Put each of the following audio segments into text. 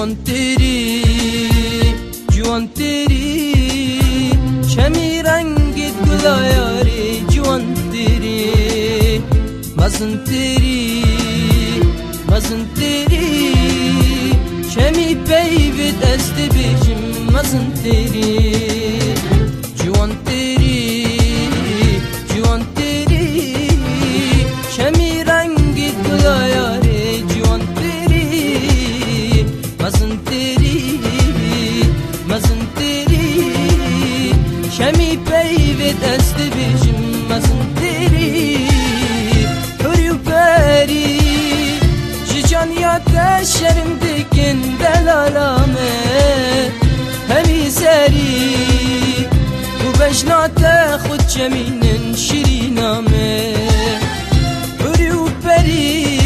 جوان تری جوان تری چمی رنگت گلایاری جوان تری مزن تری مزن تری چمی پیوت است بیشم مزن تری جوان تری جوان تری چمی رنگت گلایاری جوان تری مزن تری مزن تری شمی پیوت است بیشم مزن تری پری و پری جانیات شرم دکن دلالامه همی سری و بجنات خود جمینن شیرینامه پری و پری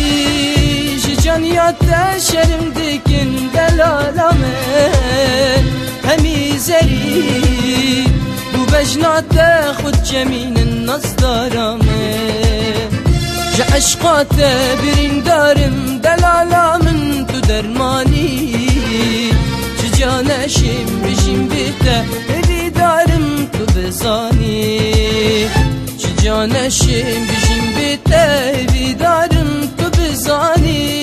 جانیات شرم دکن دلالامه همی سری و بجنات خود جمینن نصدارامه عشقات برین دارم دلالا من تو درمانی چه جانشیم بشیم بیته بی دارم تو بزانی چه جانشیم بشیم بیته بی دارم تو بزانی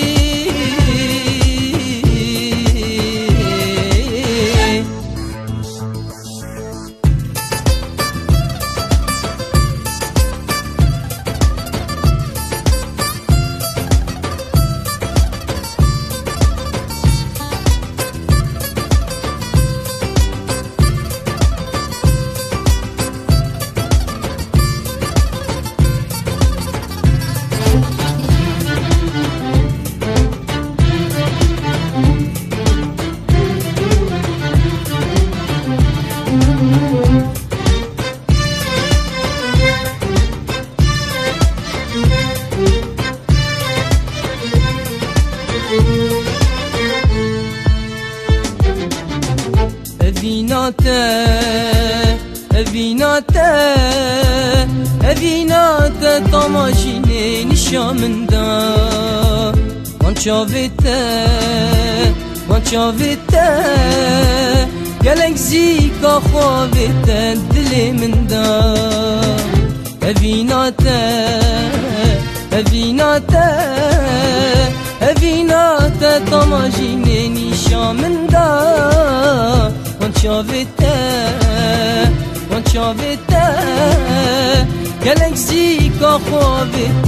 evinate tamajine nişamında man çavete gelek zika xavete diliminde evinate tamajine nişamında man çavete gelek zika xavete